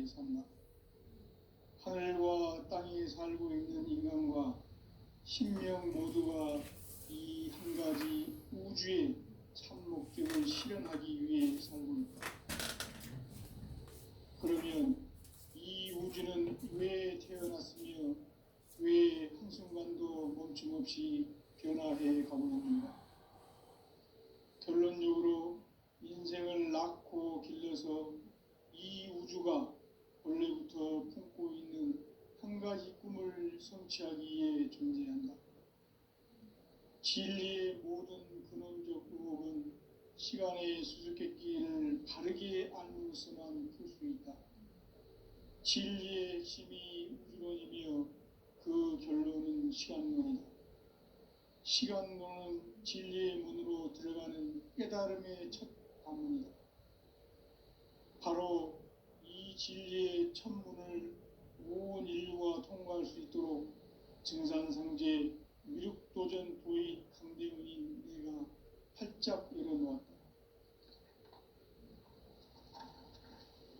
산다. 하늘과 땅에 살고 있는 인간과 신명 모두가 이 한 가지 우주의 참 목적을 실현하기 위해 살고 있다. 그러면 이 우주는 왜 태어났으며 왜 한순간도 멈춤없이 변화해 가고 있는가? 결론적으로 인생을 낳고 길러서 이 우주가 원래부터 품고 있는 한 가지 꿈을 성취하기 위해 존재한다. 진리의 모든 근원적 의혹은 시간의 수수께끼를 바르게 알므로서만 풀 수 있다. 진리의 핵심이 우주론이며 그 결론은 시간론이다. 시간론은 진리의 문으로 들어가는 깨달음의 첫 관문이다. 바로 이 진리의 첫 문을 온 인류가 통과할 수 있도록 증산상제 미륵도전 도인 강대훈인 내가 활짝 열어놓았다.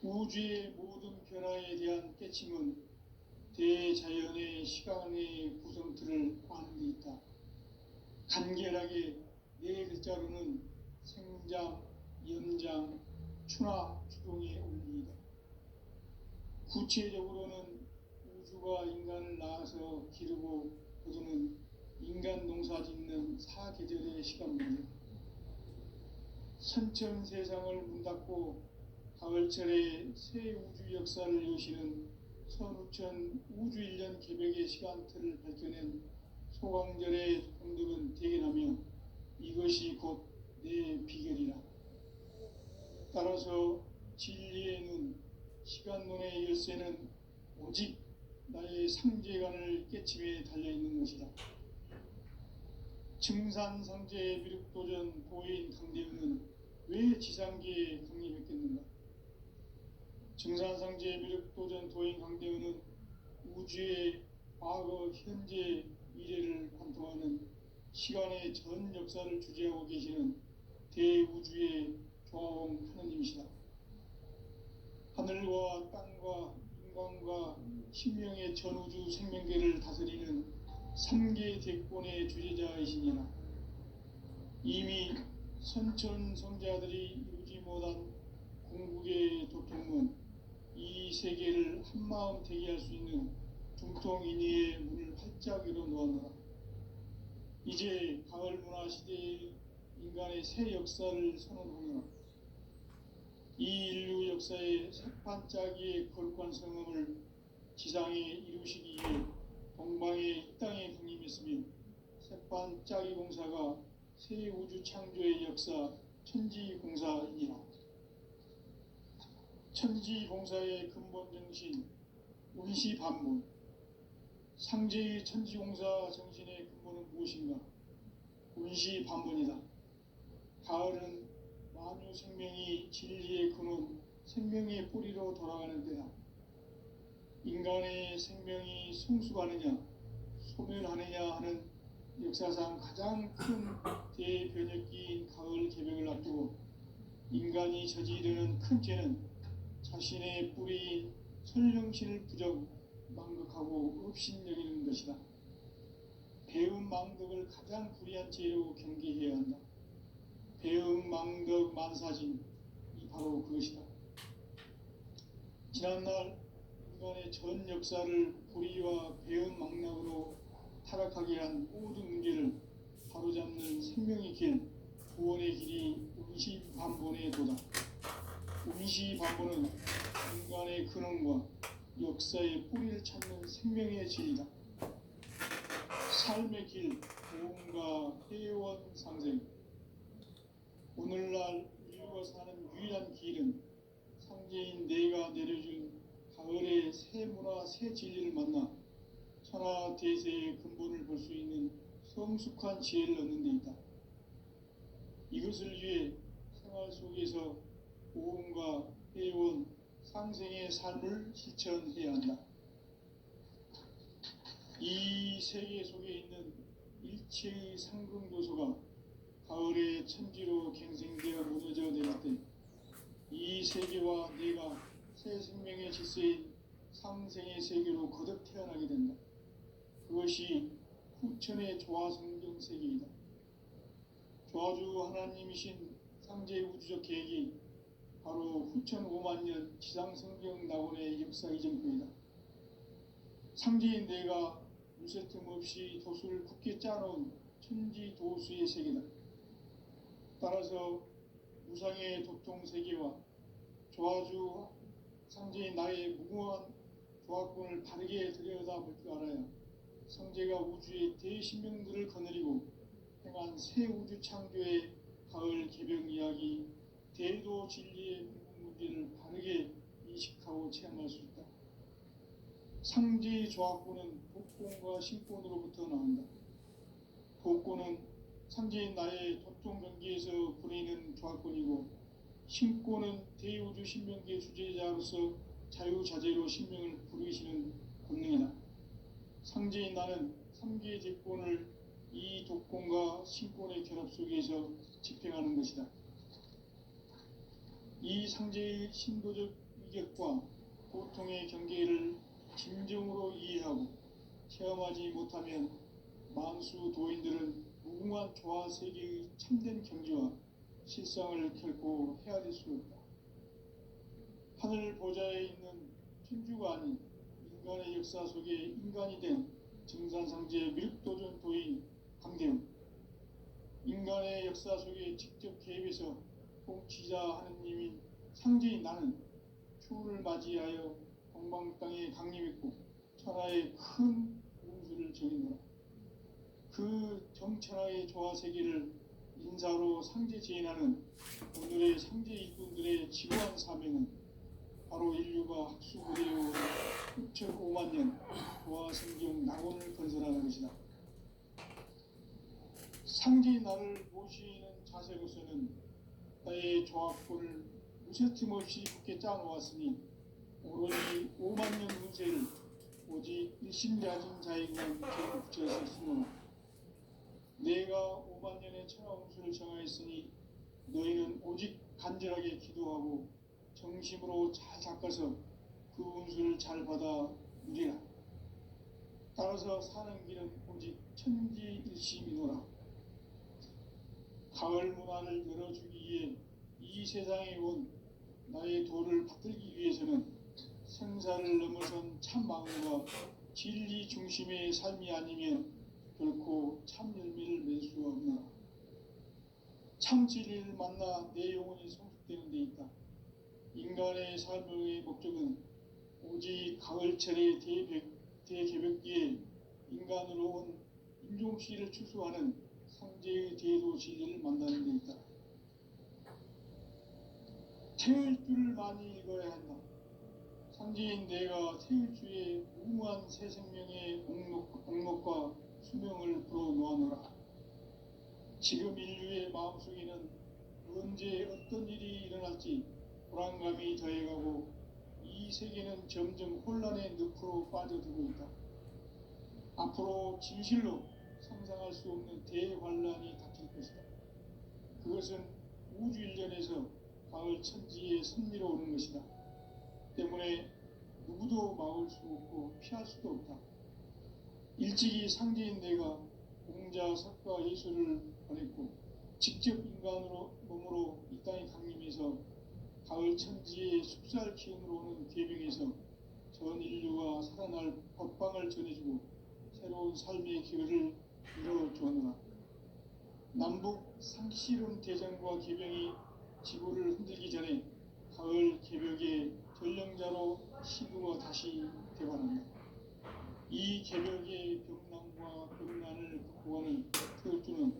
우주의 모든 변화에 대한 깨침은 대자연의 시간의 구성틀을 아는 데 있다. 간결하게 네 글자로는 생장, 연장, 추나 추동의 원리이다. 구체적으로는 우주가 인간을 낳아서 기르고 거두는 인간 농사 짓는 사계절의 시간입니다. 선천 세상을 문 닫고 가을철에 새 우주 역사를 여시는 선우천 우주 1년 개벽의 시간틀을 밝혀낸 소강절의 공덕은 대견하며 이것이 곧 내 비결이라. 따라서 진리의 눈, 시간론의 열쇠는 오직 나의 상제관을 깨침에 달려있는 것이다. 증산상제의 미륵도전 도인 강대훈은 왜 지상계에 강림했겠는가? 증산상제의 미륵도전 도인 강대훈은 우주의 과거, 현재, 미래를 관통하는 시간의 전 역사를 주재하고 계시는 대우주의 조화원 하느님이시다. 하늘과 땅과 인간과 신명의 전우주 생명계를 다스리는 3계 대권의 주재자이시니라. 이미 선천성자들이 이루지 못한 궁극의 도통은 이 세계를 한마음 되게 할 수 있는 중통인의의 문을 활짝 열어놓았노라. 이제 가을 문화 시대의 인간의 새 역사를 선언하노라. 이 인류 역사의 색반짝이의 거룩한 성음을 지상에 이루시기 위해 동방의 이 땅에 강림했으며 색반짝이 공사가 새 우주 창조의 역사 천지공사이니라. 천지공사의 근본 정신 운시반문. 상제의 천지공사 정신의 근본은 무엇인가? 운시반문이다. 가을은 만유 생명이 진리의 근원, 생명의 뿌리로 돌아가는 때다. 인간의 생명이 성숙하느냐, 소멸하느냐 하는 역사상 가장 큰 대변혁기인 가을 개벽을 앞두고 인간이 저지르는 큰 죄는 자신의 뿌리인 설령신을 부정, 망극하고 업신여기는 것이다. 배음 망덕을 가장 불의한 죄로 경계해야 한다. 배음 망덕 만사진이 바로 그것이다. 지난날 인간의 전 역사를 불의와 배음 망락으로 타락하게 한 모든 문제를 바로잡는 생명의 길, 구원의 길이 운시반본의 도다. 운시반본은 인간의 근원과 역사의 뿌리를 찾는 생명의 진리다. 삶의 길, 고음과 회원 상생. 오늘날 인류가 사는 유일한 길은 상제인 내가 내려준 가을의 새 문화, 새 진리를 만나 천하 대세의 근본을 볼 수 있는 성숙한 지혜를 얻는 데 있다. 이것을 위해 생활 속에서 고음과 회원, 상생의 삶을 실천해야 한다. 이 세계 속에 있는 일체의 상승조소가 가을의 천지로 갱생되어 무너져 내릴 때 이 세계와 내가 새 생명의 질서인 상생의 세계로 거듭 태어나게 된다. 그것이 후천의 조화 성경 세계이다. 조화주 하나님이신 상제의 우주적 계획이 바로 후천 5만 년 지상 성경 낙원의 역사 이전부이다. 상제인 내가 무쇠 틈 없이 도수를 굳게 짜놓은 천지 도수의 세계다. 따라서 무상의 도통 세계와 조화주 상제인 나의 무궁한 조화권을 바르게 들여다볼 줄 알아야 성제가 우주의 대신명들을 거느리고 행한 새 우주 창조의 가을 개벽 이야기, 대도 진리의 문제를 바르게 인식하고 체험할 수 있다. 상제의 조화권은 복권과 신권으로부터 나온다. 복권은 상제인 나의 도통 경계에서 부리는 조화권이고, 신권은 대우주 신명기의 주제자로서 자유자재로 신명을 부르시는 권능이다. 상제인 나는 3개의 제권을 이 독권과 신권의 결합 속에서 집행하는 것이다. 이 상제의 신도적 위격과 고통의 경계를 진정으로 이해하고 체험하지 못하면 만수 도인들은 무궁한 조화 세계의 참된 경지와 실상을 결코 헤아릴 수 없다. 하늘 보좌에 있는 천주가 아닌 인간의 역사 속에 인간이 된 증산상제 미륵도전 도인 강대웅, 인간의 역사 속에 직접 개입해서 통치자 하느님인 상제인 나는 추운을 맞이하여 동방 땅에 강림했고 천하의 큰 운수를 정했노라. 그 정천하의 조화 세계를 인사로 상제 제인하는 오늘의 상제 일꾼들의 지고한 사명은 바로 인류가 학수고대로 6,5만 년 조화 성경 낙원을 건설하는 것이다. 상제인 나를 모시는 자세로서는 나의 조화권을 무쇠틈 없이 굳게 짜놓았으니 오로지 5만 년 운세를 오직 일심가진 자에게만 붙여서 쓰노라. 내가 5만 년의 천하 운수를 정하였으니 너희는 오직 간절하게 기도하고 정심으로 잘 닦아서 그 운수를 잘 받아 누리라. 따라서 사는 길은 오직 천지일심이노라. 가을 문화를 열어주기 위해 이 세상에 온 나의 도를 받들기 위해서는 생사를 넘어선 참 마음과 진리 중심의 삶이 아니면 결코 참 열매를 맺을 수 없노라. 참 진리를 만나 내 영혼이 성숙되는 데 있다. 인간의 삶의 목적은 오직 가을철의 대개벽기에 인간으로 온 인종씨를 추수하는 상제의 대도 진리를 만나는 데 있다. 태울 줄을 많이 읽어야 한다. 상제인 내가 태울 주의 무궁한 새 생명의 목록과 수명을 불어놓아노라. 지금 인류의 마음속에는 언제 어떤 일이 일어날지 불안감이 더해가고 이 세계는 점점 혼란의 늪으로 빠져들고 있다. 앞으로 진실로 상상할 수 없는 대환란이 닥칠 것이다. 그것은 우주 일련에서 가을 천지에 선미로 오는 것이다. 때문에 누구도 막을 수 없고 피할 수도 없다. 일찍이 상제인 내가 공자, 석가, 예수를 보냈고 직접 인간으로 몸으로 이 땅에 강림해서 가을 천지의 숲살 기운으로 오는 계병에서 전 인류가 살아날 법방을 전해주고 새로운 삶의 기회를 이뤄주었노라. 남북 상실운 대전과 계병이 지구를 흔들기 전에 가을 개벽의 전령자로 시부가 다시 되어간다. 이 개벽의 병난과 병난을 극복하는 태울주는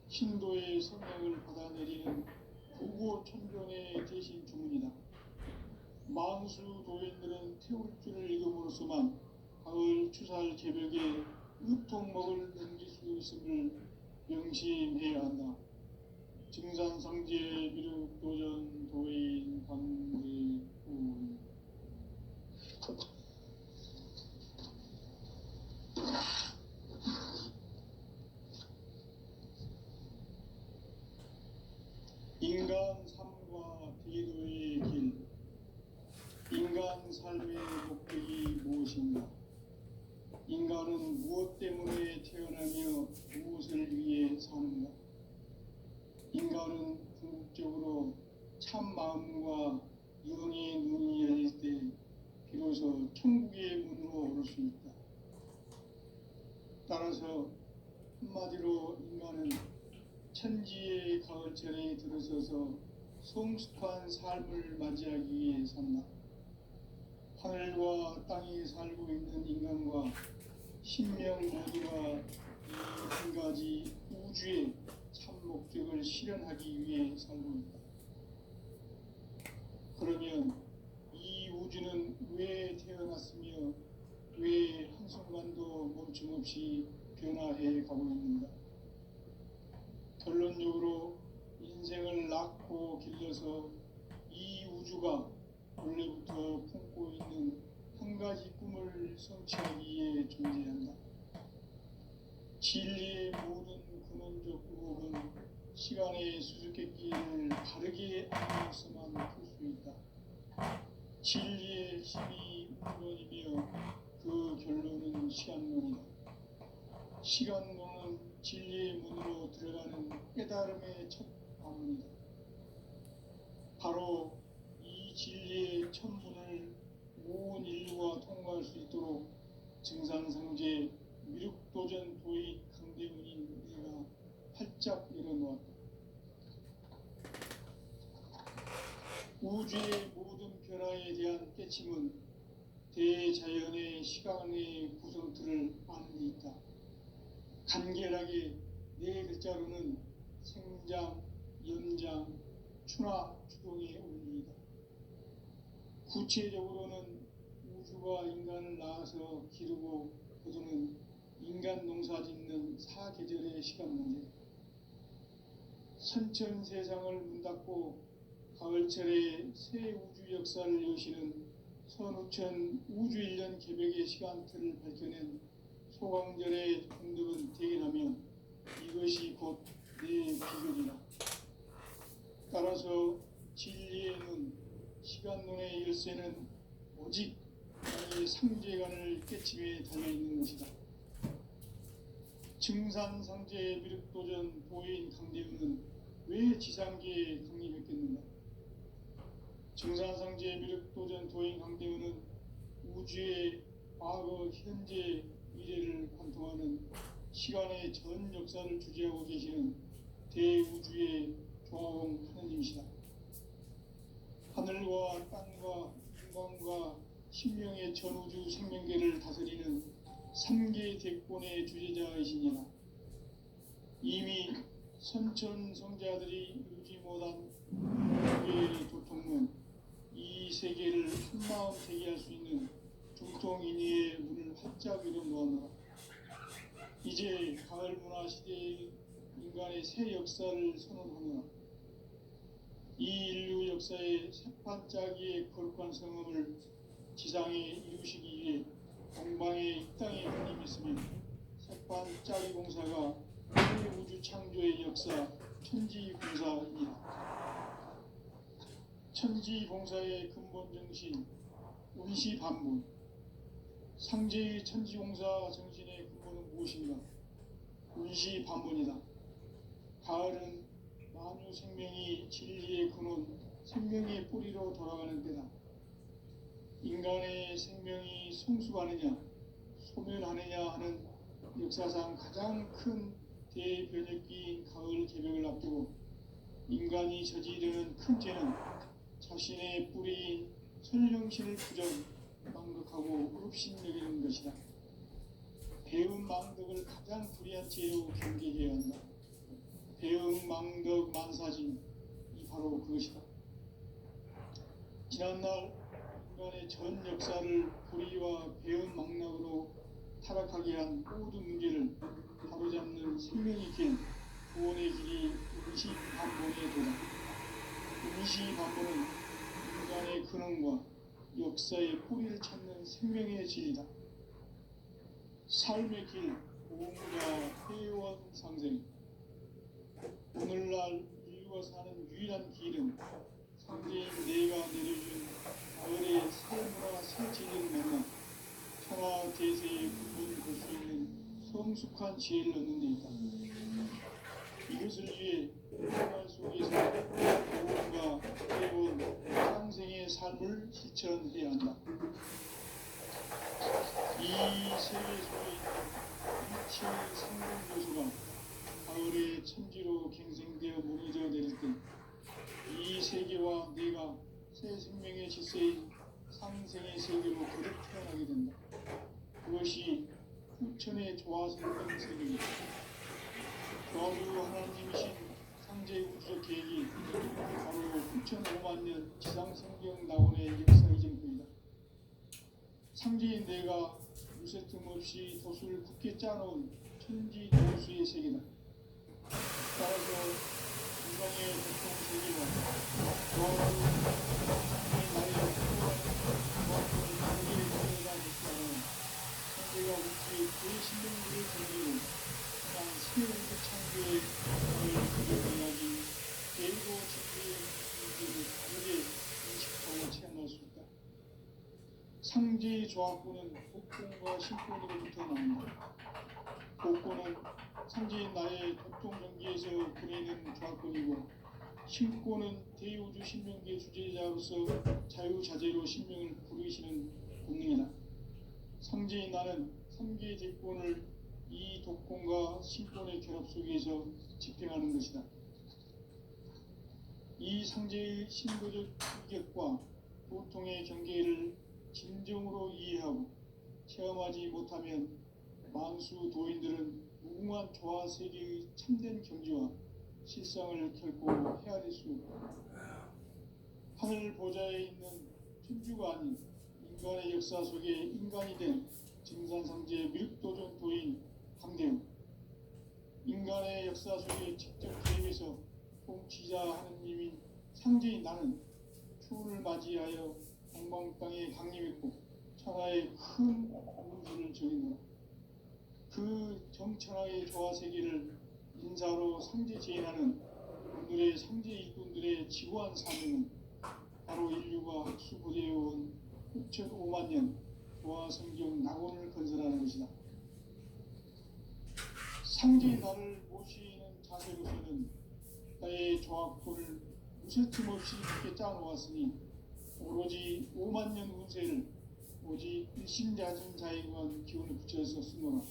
신도의 성령을 받아내리는 부고천존의 대신 주문이다. 만수 도인들은 태울주를 읽음으로써만 가을 추살 개벽에 으통먹을 넘길 수 있음을 명심해야 한다. 증산상제 미륵도전 도인 강대훈. 인간 삶과 대도의 길. 무엇인가? 인간은 무엇 때문에 태어나며 무엇을 위해 사는가? 인간은 궁극적으로 참 마음과 영의 눈이 열릴 때 비로소 천국의 문으로 오를 수 있다. 따라서 한마디로 인간은 천지의 가을철에 들어서서 성숙한 삶을 맞이하기 위해 산다. 하늘과 땅에 살고 있는 인간과 신명 모두가 이 한 가지 우주의 참 목적을 실현하기 위해 살고 있다. 그러면 이 우주는 왜 태어났으며 왜 한순간도 멈춤없이 변화해 가고 있는가? 결론적으로 인생을 낳고 길러서 이 우주가 원래부터 품고 있는 한 가지 꿈을 성취하기 위해 존재한다. 진리의 모든 근원적 의혹은 시간의 수수께끼를 바르게 알면서만 풀 수 있다. 진리의 핵심이 우주론이며 그 결론은 시간론이다. 시간론은 진리의 문으로 들어가는 깨달음의 첫 관문이다. 바로 이 진리의 첫 문을 온 인류가 통과할 수 있도록 증산상제 미륵도전 도의 강대문인 내가 활짝 열어놓았다. 우주의 모든 변화에 대한 깨침은 대자연의 시간의 구성틀을 아는 데 있다. 간결하게 네 글자로는 생장, 연장, 추나 추동의 원리이다. 구체적으로는 우주가 인간을 낳아서 기르고 거두는 인간 농사 짓는 사계절의 시간 문제, 선천 세상을 문 닫고 가을철에 새 우주 역사를 여시는 선우천 우주 1년 개벽의 시간틀을 밝혀낸 소강절의 공덕은 대견하며 이것이 곧 내 비결이라. 따라서 진리의 눈, 시간론의 열쇠는 오직 나의 상제관을 깨침에 달려있는 것이다. 증산상제 미륵도전 도인 강대은은 왜 지상계에 강림했겠는가? 증산상제 미륵도전 도인 강대은은 우주의 과거, 현재, 미래를 관통하는 시간의 전 역사를 주재하고 계시는 대우주의 조화공 하느님이시다. 하늘과 땅과 인간과 신명의 전우주 생명계를 다스리는 3계 대권의 주제자이시니라. 이미 선천성자들이 이루지 못한 우주의 도통문, 이 세계를 한마음 대기할 수 있는 중통인의의 문을 활짝 열어놓았노라. 이제 가을 문화 시대의 인간의 새 역사를 선언하노라. 이 인류 역사의 새판짜기의 거룩한 성음을 지상에 이루시기 위해 동방의 이 땅에 군림했으며 새판짜기 공사가 새 우주 창조의 역사 천지공사이니라. 천지공사의 근본 정신 운시반문, 상제의 천지공사 정신의 근본은 무엇인가? 운시반문이다. 가을은 만유 생명이 진리의 근원, 생명의 뿌리로 돌아가는 때다. 인간의 생명이 성숙하느냐, 소멸하느냐 하는 역사상 가장 큰 대변혁기인 가을 개벽을 앞두고 인간이 저지르는 큰 죄는 자신의 뿌리인 설령신을 부정, 망극하고 업신여기는 것이다. 배운 망덕을 가장 불의한 죄로 경계해야 한다. 배응 망덕 만사진, 이 바로 그것이다. 지난날 인간의 전 역사를 불의와 배응 망락으로 타락하게 한 모든 문제를 바로잡는 생명의 길, 구원의 길이 운시반본의 도다. 운시반본은 인간의 근원과 역사의 뿌리를 찾는 생명의 진리다. 삶의 길, 보호자 회원 상생. 오늘날 인류가 사는 유일한 길은 상제인 내가 내려준 가을의 새 문화 새 진리를 만나 성숙한 지혜를 얻는 데 있다. 이것을 위해 생활 속에서 무언가 해온 상생의 삶을 실천해야 한다. 이 세계 속에 있는 일체의 생명 요소가 가을의 천지로 갱생되어 무너져 내릴 때 이 세계와 내가 새 생명의 질서인 상생의 세계로 거듭 태어나게 된다. 그것이 후천의 조화성경 세계이다. 조화주 하나님이신 상제 우주적 계획이 바로 후천 5만 년 지상성경 나원의 역사 이전입니다. 상제인 내가 무쇠 틈 없이 돛을 굳게 짜놓은 천지 도수의 세계다. 따라서 인간의 고통 세계와 조화주 하나님의 나의 조화권을 관계에 들어간 있다는 상제가 우주의 제16일을 전기로 한 새 우주 창조의 꿈을 그려내야지 대고 진리의 문제를 다르게 인식하고 체험할 수 있다. 상제의 조합구는 복권과 신권으로부터 나온다. 복권은 상제인 나의 고통 경계에서 보내는 조합권이고, 신권은 대우주 신명기의 주제자로서 자유자재로 신명을 부르시는 본능이다. 상제인 나는 3개의 대권을 이 독권과 신권의 결합 속에서 집행하는 것이다. 이 상제의 신도적 인격과 보통의 경계를 진정으로 이해하고 체험하지 못하면 만수 도인들은 무궁한 조화 세계의 참된 경지와 실상을 결코 헤아릴 수 없다. 하늘 보좌에 있는 천주가 아닌 인간의 역사 속에 인간이 된 증산상제 밀도전 도인 강대웅, 인간의 역사 속에 직접 개입해서 통치자 하느님인 상제인 나는 추운을 맞이하여 동방 땅에 강림했고 천하의 큰 운수를 정했노라. 그 정천하의 조화 세계를 인사로 상제 제인하는 오늘의 상제 일꾼들의 지구한 사명은 바로 인류가 학수부대해온 6,5만 년 조화 성경 낙원을 건설하는 것이다. 상제인 나를 모시는 자세로서는 나의 조합권을 무쇠틈 없이 깊게 짜놓았으니 오로지 5만 년 운세를 오직 일심자진 자에게만 기운을 붙여서 쓰노라.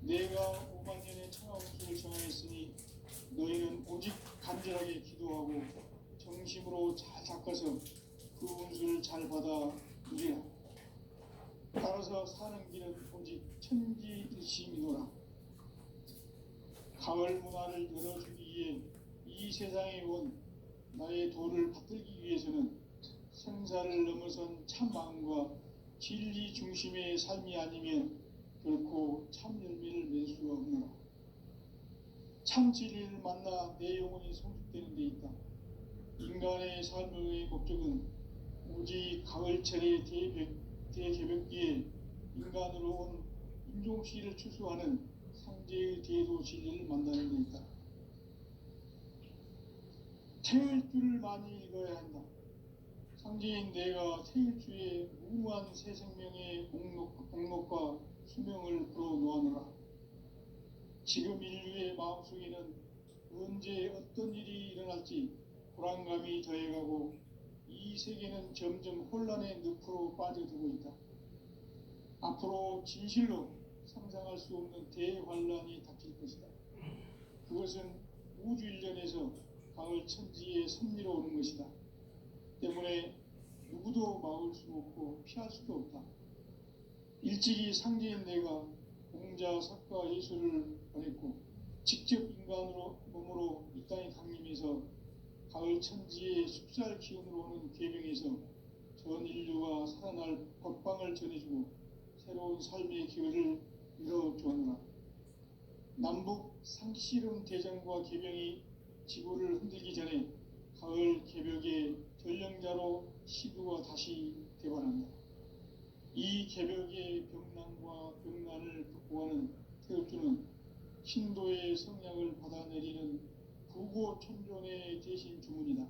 내가 5만 년의 천하 운수를 정하였으니 너희는 오직 간절하게 기도하고 정심으로 잘 닦아서 그 운수를 잘 받아 누리라. 따라서 사는 길은 오직 천지일심이노라. 가을 문화를 열어주기 위해 이 세상에 온 나의 도를 받들기 위해서는 생사를 넘어선 참 마음과 진리 중심의 삶이 아니면 결코 참 열매를 맺을 수가 없노라. 참 진리를 만나 내 영혼이 성숙되는 데 있다. 인간의 삶의 목적은 오직 가을철의 대개벽기에 인간으로 온 인종시를 추수하는 상제의 대도 진리를 만나는 데 있다. 태일주를 많이 읽어야 한다. 상제인 내가 태일주의 무모한 새 생명의 목록과 수명을 불어놓아노라. 지금 인류의 마음속에는 언제 어떤 일이 일어날지 불안감이 더해가고 이 세계는 점점 혼란의 늪으로 빠져들고 있다. 앞으로 진실로 상상할 수 없는 대환란이 닥칠 것이다. 그것은 우주 일련에서 가을 천지의 섭리로 오는 것이다. 때문에 누구도 막을 수 없고 피할 수도 없다. 일찍이 상제인 내가 공자, 석가, 예수를 보냈고 직접 인간으로 몸으로 이 땅에 강림해서 가을 천지의 숲살 기운으로 오는 계명에서 전 인류가 살아날 법방을 전해주고 새로운 삶의 기회를 열어주었노라. 남북 상씨름 대전과 계명이 지구를 흔들기 전에 가을 개벽의 전령자로 시구가 다시 되관한다. 이 개벽의 병난과 병난을 극복하는 태극주는 신도의 성량을 받아내리는 부고천존의 대신 주문이다.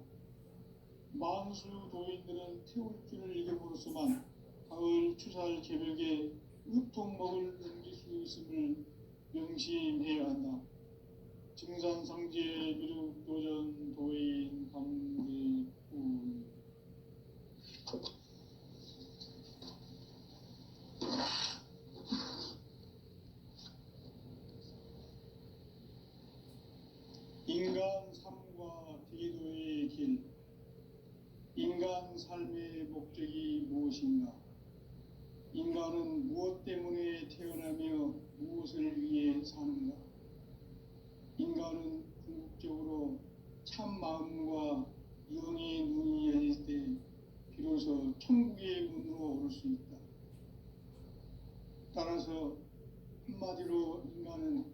만수 도인들은 태극주를 읽음으로써만 가을 추살 개벽의 의통목을 넘길 수 있음을 명심해야 한다. 증산상제 미륵도전 도인 강대군. 인간 삶과 대도의 길. 인간 삶의 목적이 무엇인가? 인간은 무엇 때문에 태어나며 무엇을 위해 사는가? 인간은 궁극적으로 참 마음과 영의 눈이 열릴 때 비로소 천국의 문으로 오를 수 있다. 따라서 한마디로 인간은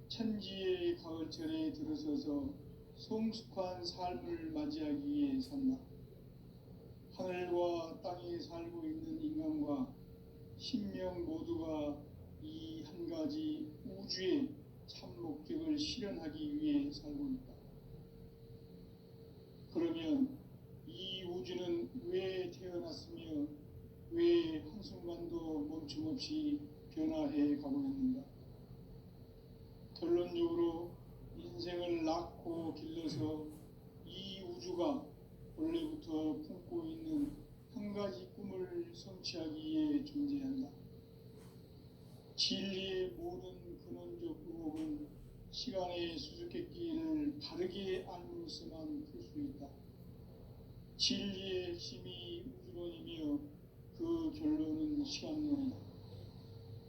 천지의 가을철에 들어서서 성숙한 삶을 맞이하기 위해 산다. 하늘과 땅에 살고 있는 인간과 신명 모두가 이 한 가지 우주의 참 목적을 실현하기 위해 살고 있다. 그러면 이 우주는 왜 태어났으며 왜 한순간도 멈춤없이 변화해 가고 있는가? 결론적으로 인생을 낳고 길러서 이 우주가 원래부터 품고 있는 한 가지 꿈을 성취하기 위해 존재한다. 진리의 모든 근원적 의혹은 시간의 수수께끼를 바르게 알므로서만 풀 수 있다. 진리의 핵심이 우주론이며 그 결론은 시간론이다.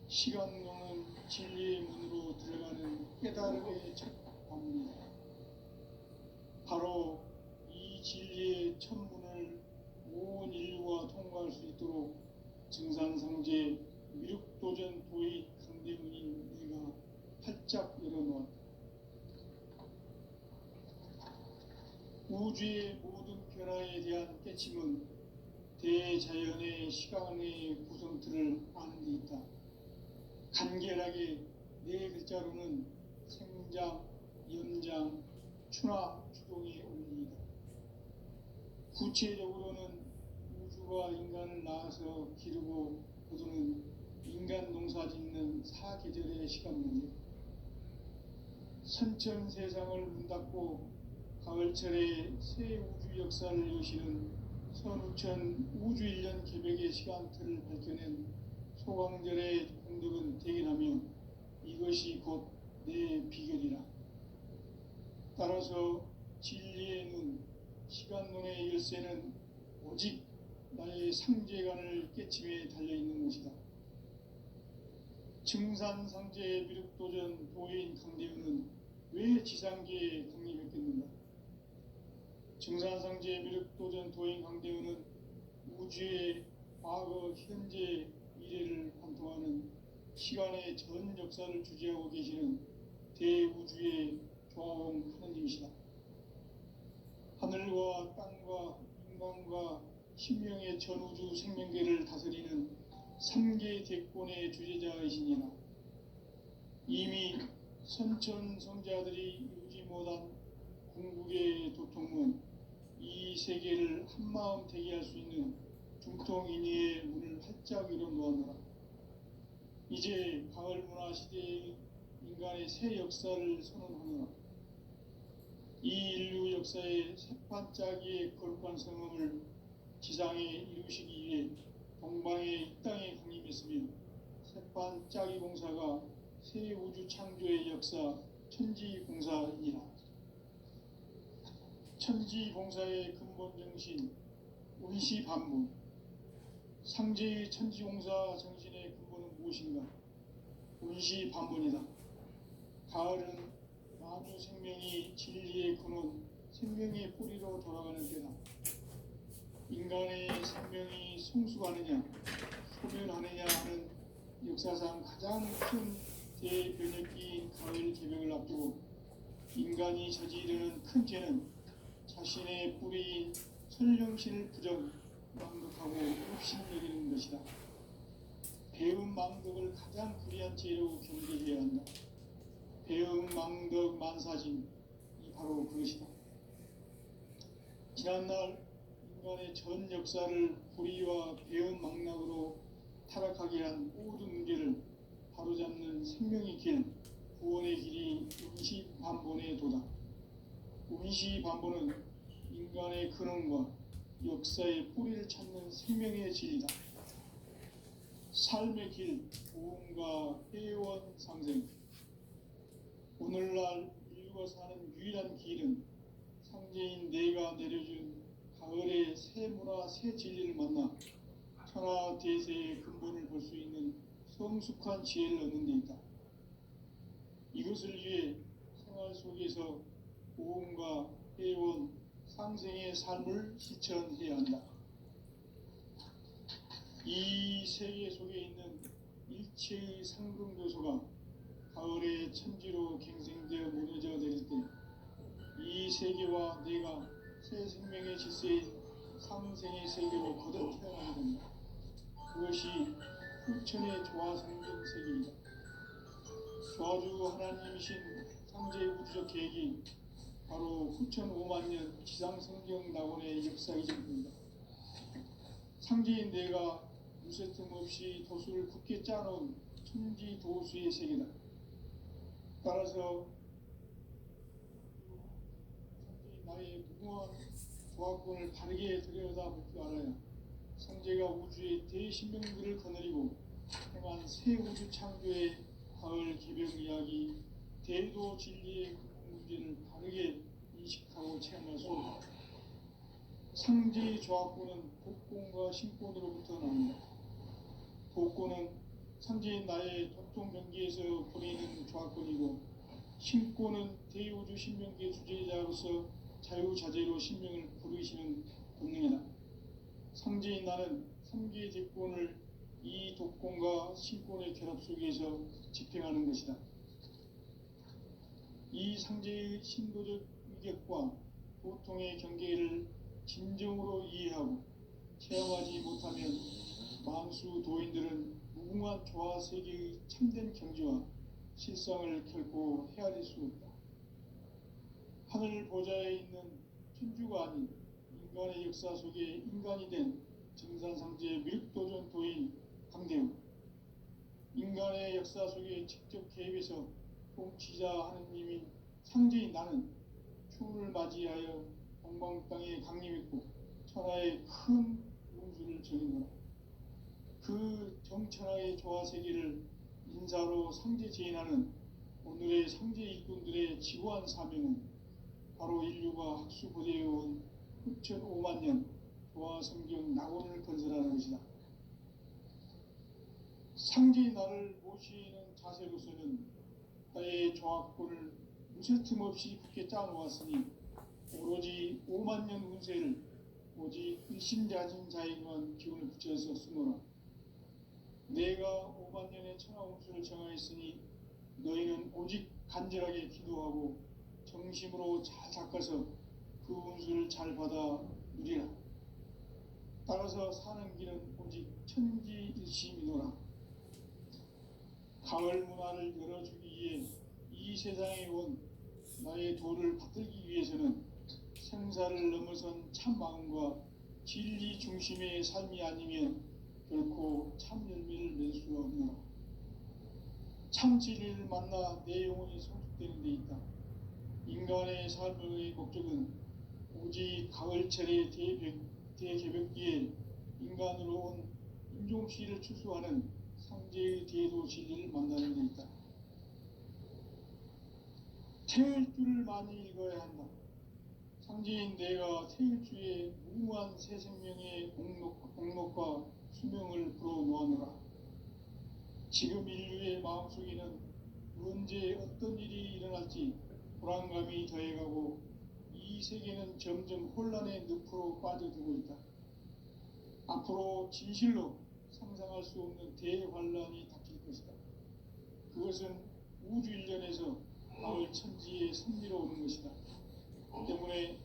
시간론은 진리의 문으로 들어가는 깨달음의 첫 관문이다. 바로 이 진리의 첫 문을 온 인류가 통과할 수 있도록 증산상제 미륵도전 도의 강대문인 내가 활짝 열어놓았다. 우주의 모든 변화에 대한 깨침은 대자연의 시간의 구성틀을 아는 데 있다. 간결하게 네 글자로는 생장, 연장, 추나 추동의 원리이다. 구체적으로는 우주가 인간을 낳아서 기르고 거두는 인간 농사 짓는 사계절의 시간문이다. 선천 세상을 문 닫고 가을철에 새 우주 역사를 여시는 선우천 우주 1년 개백의 시간틀을 밝혀낸 소강절의 공덕은 대견하며 이것이 곧 내 비결이라. 따라서 진리의 눈, 시간론의 열쇠는 오직 나의 상제관을 깨침에 달려있는 것이다. 증산상제 미륵도전 도인 강대훈은 왜 지상계에 강림했겠는가? 증산상제 미륵도전 도인 강대훈은 우주의 과거, 현재, 미래를 관통하는 시간의 전 역사를 주재하고 계시는 대우주의 조아홍 하느님이시다. 하늘과 땅과 인간과 신명의 전우주 생명계를 다스리는 3계 대권의 주제자이시니라. 이미 선천성자들이 이루지 못한 궁극의 도통문, 이 세계를 한마음 되게 할 수 있는 중통인의의 문을 활짝 열어놓았노라. 이제 가을 문화 시대의 인간의 새 역사를 선언하노라. 이 인류 역사의 새반짝이의 거룩한 성음을 지상에 이루시기 위해 동방의 이 땅에 강림했으며 새반짝이 공사가 새 우주 창조의 역사 천지공사이니라. 천지공사의 근본 정신 운시반문. 상제의 천지공사 정신의 근본은 무엇인가? 운시반문이다. 가을은 만유 생명이 진리의 근원, 생명의 뿌리로 돌아가는 때다. 인간의 생명이 성숙하느냐, 소멸하느냐 하는 역사상 가장 큰 대변혁기인 가을 개벽을 앞두고 인간이 저지르는 큰 죄는 자신의 뿌리인 설령신을 부정, 망극하고 흡신여기는 것이다. 배움 망덕을 가장 불의한 죄로 경계해야 한다. 배움 망덕 만사진, 이 바로 그것이다. 지난날 인간의 전 역사를 불의와 배움 망락으로 타락하게 한 모든 문제 생명의 길, 구원의 길이 운시반본에 도다. 운시반본은 인간의 근원과 역사의 뿌리를 찾는 생명의 진리다. 삶의 길, 보험과 회원 상생. 오늘날 인류가 사는 유일한 길은 상제인 내가 내려준 가을의 새 문화, 새 진리를 만나 천하 대세의 근본을 볼 수 있는 성숙한 지혜를 얻는 데 있다. 이것을 위해 생활 속에서 보험과 회원, 상생의 삶을 실천해야 한다. 이 세계 속에 있는 일체의 상승교소가 가을의 천지로 갱생되어 무너져 내릴 때 이 세계와 내가 새 생명의 질서인 상생의 세계로 거듭 태어나게 된다. 그것이 후천의 조화성경 세계이다. 조화주 하나님이신 상제의 우주적 계획이 바로 후천 5만 년 지상성경 낙원의 역사이전입니다. 상제인 내가 무쇠틈 없이 도수를 굳게 짜놓은 천지 도수의 세계다. 따라서 상제인 나의 무궁한 조합권을 바르게 들여다볼 줄 알아야 상제가 우주의 대신명들을 거느리고 행한 새 우주 창조의 가을 개벽 이야기, 대도 진리의 문제를 바르게 인식하고 체험할 수 있다. 상제의 조합권은 복권과 신권으로부터 나온다. 복권은 상제인 나의 도통 경계에서 보내는 조합권이고, 신권은 대우주 신명기의 주제자로서 자유자재로 신명을 부르시는 본능이다. 상제인 나는 3개의 대권을 이 독권과 신권의 결합 속에서 집행하는 것이다. 이 상제의 신도적 위격과 보통의 경계를 진정으로 이해하고 체험하지 못하면 만수 도인들은 무궁한 조화 세계의 참된 경지와 실상을 결코 헤아릴 수 없다. 하늘 보좌에 있는 천주가 아닌 인간의 역사 속에 인간이 된 정산상제의 밀도전 도인 강대우, 인간의 역사 속에 직접 개입해서 통치자 하느님인 상제인 나는 추운을 맞이하여 동방 땅에 강림했고 천하의 큰 운수를 전인노라. 그 정천하의 조화 세계를 인사로 상제 제인하는 오늘의 상제 일꾼들의 지구한 사명은 바로 인류가 학수고대해온 후천 5만 년 조화 성경 낙원을 건설하는 것이다. 상제의 나를 모시는 자세로서는 나의 조합권을 무쇠틈 없이 굳게 짜놓았으니 오로지 5만 년 운세를 오직 일심자진 자에게만 기운을 붙여서 쓰노라. 내가 5만 년의 천하 운수를 정하였으니 너희는 오직 간절하게 기도하고 정심으로 잘 닦아서 그 운수를 잘 받아 누리라. 따라서 사는 길은 오직 천지일심이노라. 가을 문화를 열어주기 위해 이 세상에 온 나의 도를 받들기 위해서는 생사를 넘어선 참 마음과 진리 중심의 삶이 아니면 결코 참 열매를 낼 수 없노라. 참 진리를 만나 내 영혼이 성숙되는 데 있다. 인간의 삶의 목적은 오직 가을철의 대개벽기에 인간으로 온 인종시를 추수하는 상제의 대도 진리를 만나는 데 있다. 태일 줄을 많이 읽어야 한다. 상제인 내가 태일주의 무궁한 새 생명의 공록과 수명을 불어놓아노라. 지금 인류의 마음속에는 언제 어떤 일이 일어날지 불안감이 더해가고 이 세계는 점점 혼란의 늪으로 빠져들고 있다. 앞으로 진실로 상상할 수 없는 대환란이 닥칠 것이다. 그것은 우주 일련에서 가을 천지의 섭리로 오는 것이다. 때문에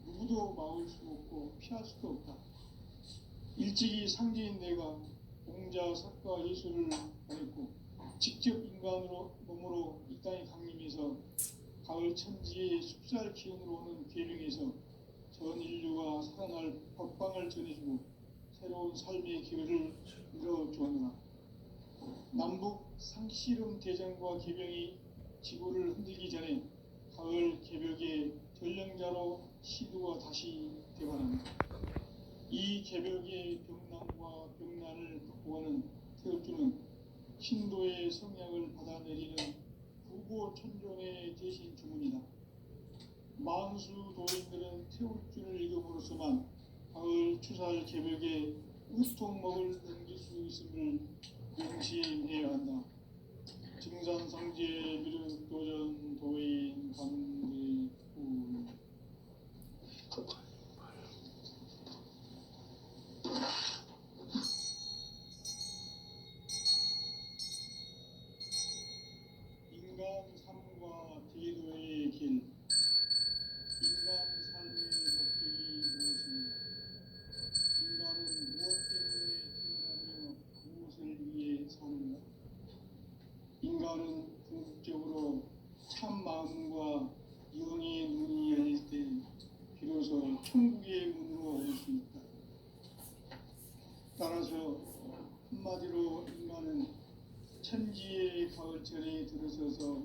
누구도 막을 수 없고 피할 수도 없다. 일찍이 상제인 내가 공자, 석가, 예수를 보냈고 직접 인간으로 몸으로 이 땅에 강림해서 가을 천지의 숲살 기운으로 오는 계명에서 전 인류가 살아날 법방을 전해주고 새로운 삶의 기회를 이뤄주었노라. 남북 상씨름 대전과 개병이 지구를 흔들기 전에 가을 개벽의 전령자로 시두가 다시 되관합니다. 이 개벽의 병난과 병난을 극복하는 태울주는 신도의 성약을 받아내리는 구고천존의 대신 주문이다. 만수 도인들은 태울주를 읽음으로써만 가을 추살 개벽에 우통먹을 넘길 수 있음을 명심해야 한다. 증산상제 미륵도전 도인 감대우. 인간 삶과 대도의 길. 인간 삶의 목적이 무엇인가? 인간은 무엇 때문에 태어나며 무엇을 위해 사는가? 인간은 궁극적으로 참 마음과 영의 눈이 열릴 때 비로소 천국의 문으로 올 수 있다. 따라서 한마디로 인간은 천지의 가을철에 들어서서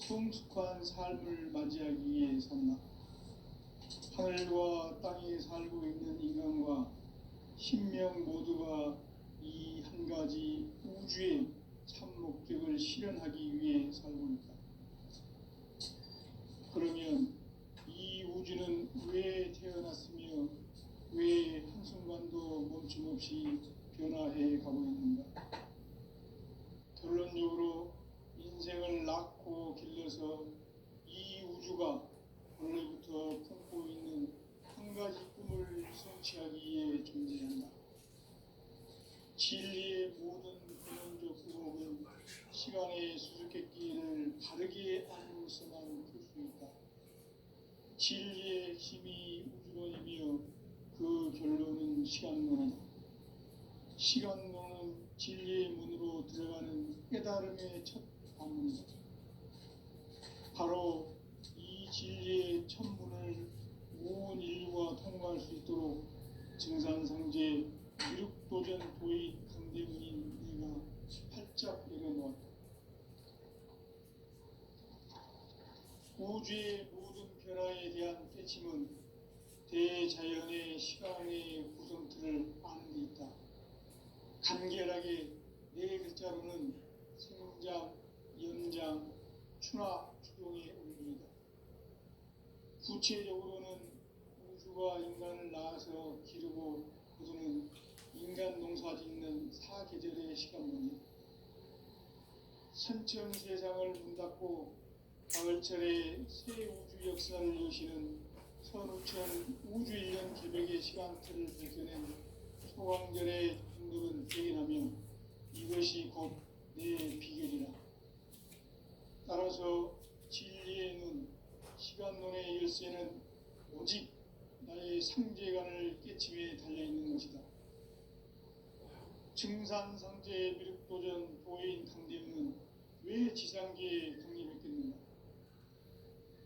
성숙한 삶을 맞이하기 위해 산다. 하늘과 땅에 살고 있는 인간과 신명 모두가 이 한 가지 우주의 참 목적을 실현하기 위해 살고 있다. 그러면 이 우주는 왜 태어났으며 왜 한순간도 멈춤없이 변화해 가고 있는가? 결론적으로 인생을 낳고 길러서 이 우주가 원래부터 품고 있는 한 가지 꿈을 성취하기 위해 존재한다. 진리의 모든 근원적 의혹은 시간의 수수께끼를 바르게 알므로서만 풀 수 있다. 진리의 핵심이 우주론이며 그 결론은 시간론이다. 시간론은 진리의 문으로 들어가는 깨달음의 첫 관문이다. 바로 이 진리의 첫 문을 온 인류가 통과할 수 있도록 증산상제 미륵도전 도의 강대문인 내가 활짝 열어놓았다. 우주의 모든 변화에 대한 깨침은 대자연의 시간의 구성틀을 아는 데 있다. 간결하게 네 글자로는 생장, 연장, 추나 추동의 의미이다. 구체적으로는 우주가 인간을 낳아서 기르고 거두는 인간 농사 짓는 사계절의 시간문이다. 선천 세상을 문 닫고 가을철에 새 우주 역사를 여시는 선우천 우주 1년 개벽의 시간틀을 밝혀낸 소강절의 분들은 대인하며 이것이 곧 내 비결이라. 따라서 진리의 눈, 시간론의 열쇠는 오직 나의 상제관을 깨침에 달려있는 것이다. 증산상제 미륵도전 도인 강대문은 왜 지상계에 강림했겠는가?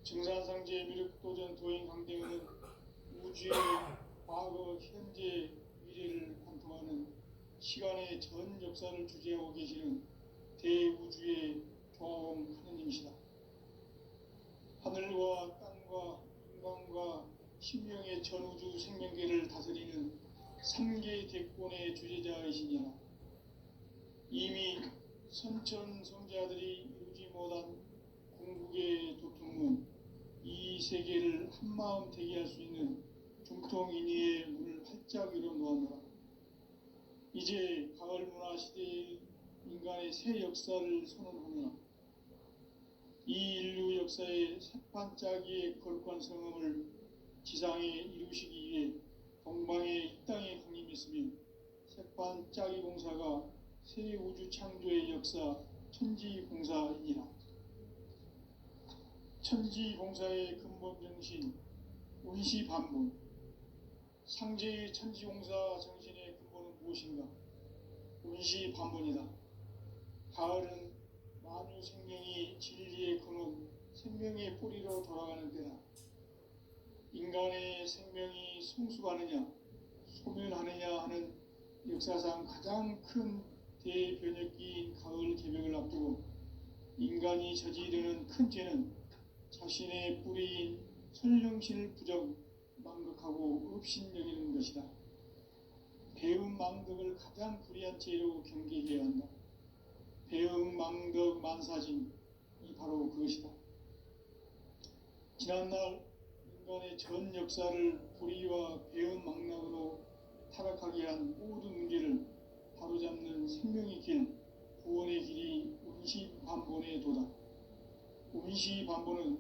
증산상제 미륵도전 도인 강대문은 우주의 과거, 현재, 미래를 관통하는 시간의 전 역사를 주재하고 계시는 대우주의 조화원 하느님이시다. 하늘과 땅과 인간과 신명의 전우주 생명계를 다스리는 3개 대권의 주제자이시니라. 이미 선천 성자들이 이루지 못한 궁극의 도통문, 이 세계를 한마음 되게 할 수 있는 중통인의의 문을 활짝 열어놓았노라. 이제 가을 문화 시대의 인간의 새 역사를 선언하노라. 이 인류 역사의 새반짝이의 거룩한 성음을 지상에 이루시기 위해 동방의 이 땅에 강림했으며 새반짝이 공사가 새 우주 창조의 역사 천지공사이니라. 천지공사의 근본 정신 운시반본. 상제의 천지공사 정신의 근본은 무엇인가? 운시반본이다. 가을은 만유 생명이 진리의 근원, 생명의 뿌리로 돌아가는 때다. 인간의 생명이 성숙하느냐, 소멸하느냐 하는 역사상 가장 큰 대변혁기인 가을 개벽을 앞두고 인간이 저지르는 큰 죄는 자신의 뿌리인 설령신을 부정, 망극하고 업신여기는 것이다. 배음 망덕을 가장 불의한 죄로 경계해야 한다. 배음 망덕 만사진이 바로 그것이다. 지난날 인간의 전 역사를 불의와 배음 망락으로 타락하게 한 모든 문제를 바로잡는 생명의 길, 구원의 길이 운시반본의 도다. 운시반본은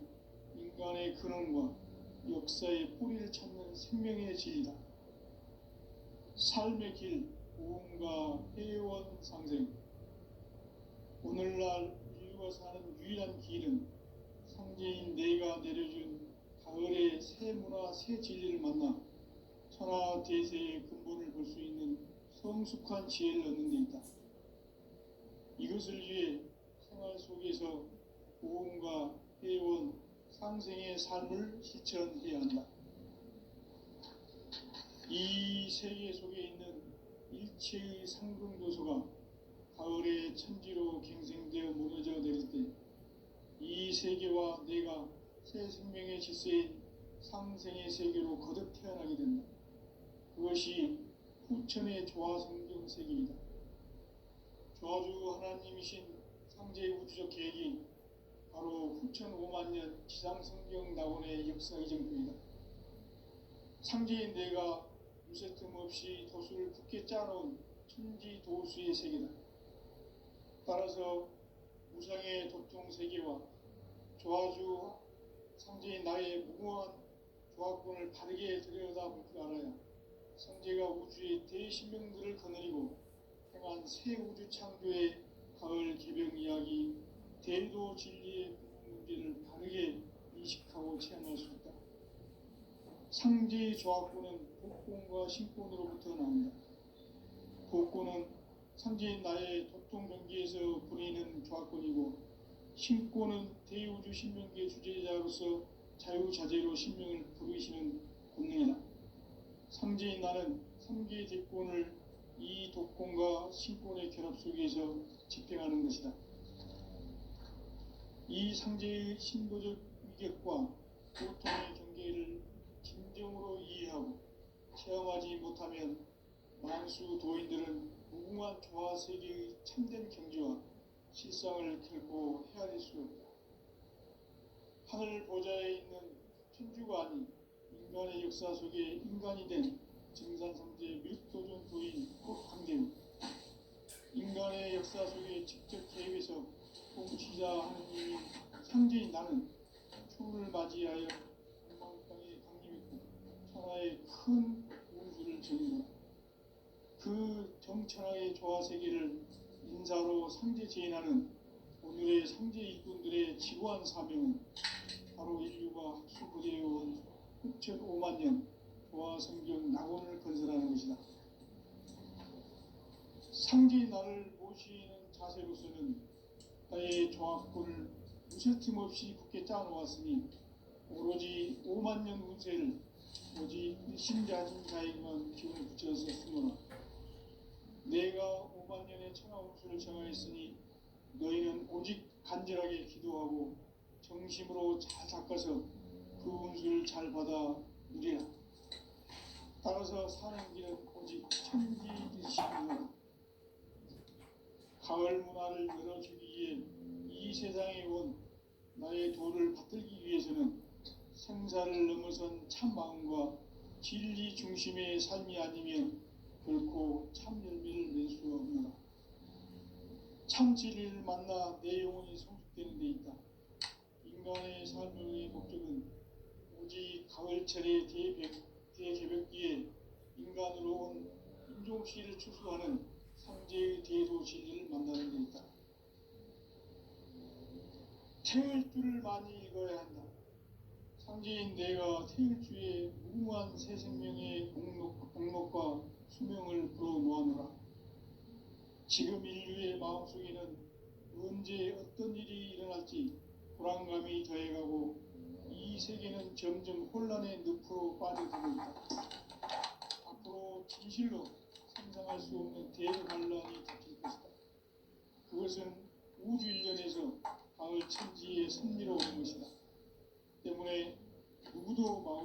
인간의 근원과 역사의 뿌리를 찾는 생명의 진리다. 삶의 길, 고음과 회원 상생. 오늘날 인류가 사는 유일한 길은 상제인 내가 내려준 가을의 새 문화, 새 진리를 만나 천하 대세의 근본을 볼 수 있는 성숙한 지혜를 얻는 데 있다. 이것을 위해 생활 속에서 고음과 회원, 상생의 삶을 실천해야 한다. 이 세계 속에 있는 일체의 상승도서가 가을의 천지로 갱생되어 무너져 내릴 때 이 세계와 내가 새 생명의 질서인 상생의 세계로 거듭 태어나게 된다. 그것이 후천의 조화성경 세계이다. 조화주 하나님이신 상제의 우주적 계획이 바로 후천 5만 년 지상성경 낙원의 역사 이정표이다. 상제인 내가 무쇠틈 없이 도수를 굳게 짜놓은 천지 도수의 세계다. 따라서 무상의 도통 세계와 조화주 상제인 나의 무궁한 조화권을 바르게 들여다볼 줄 알아야 상제가 우주의 대신명들을 거느리고 행한 새 우주 창조의 가을 개벽 이야기, 대도 진리의 문제를 바르게 인식하고 체험할 수 있다. 상제의 조화권은 복권과 신권으로부터 나온다. 복권은 상제인 나의 도통 경계에서 부리는 조화권이고, 신권은 대우주 신명계 주제자로서 자유자재로 신명을 부르시는 권능이다. 상제인 나는 3개의 대권을 이 독권과 신권의 결합 속에서 집행하는 것이다. 이 상제의 신도적 위격과 고통의 경계를 진정으로 이해하고 체험하지 못하면 만수 도인들은 무궁한 조화 세계의 참된 경지와 실상을 결코 헤아릴 수 없다. 하늘 보좌에 있는 천주가 아닌 인간의 역사 속에 인간이 된 증산상제 밀도전 도인 꽃강대우, 인간의 역사 속에 직접 개입해서 통치자 하느님이 상제인 나는 초를 맞이하여 한방 땅에 강림했고 천하의 큰 운수를 전인다. 그 정천하의 조화 세계를 인사로 상제 제인하는 오늘의 상제 일꾼들의 지구한 사명은 바로 인류가 학수부대해온 후천 5만 년 조화 성경 낙원을 건설하는 것이다. 상제인 나를 모시는 자세로서는 나의 조화권을 무쇠틈 없이 굳게 짜놓았으니 오로지 5만 년 운세를 오직 일심자진 자에게만 기운을 붙여서 쓰노라. 내가 5만 년의 천하 운수를 정하였으니 너희는 오직 간절하게 기도하고 정심으로 잘 닦아서 그 운수를 잘 받아 누리라. 따라서 사는 길은 오직 천지일심이다. 가을 문화를 열어주기 위해 이 세상에 온 나의 도를 받들기 위해서는 생사를 넘어선 참 마음과 진리 중심의 삶이 아니면 결코 참 열매를 낼 수 없노라. 참 진리를 만나 내 영혼이 성숙되는 데 있다. 인간의 삶의 목적은 오직 가을철의 대개벽기에 인간으로 온 인종씨를 추수하는 상제의 대도 진리를 만나는 데 있다. 태일주를 많이 읽어야 한다. 상제인 내가 태일주의 무궁한 새 생명의 공록과 수명을 불어놓아노라. 지금 인류의 마음속에는 언제 어떤 일이 일어날지 불안감이 더해가고 이 세계는 점점 혼란의 늪으로 빠져들고 있다. 앞으로 진실로 상상할 수 없는 대환란이 닥칠 것이다. 이것은 우주 일련에서 가을 천지의 선미로운 것이다. 때문에 누구도 마을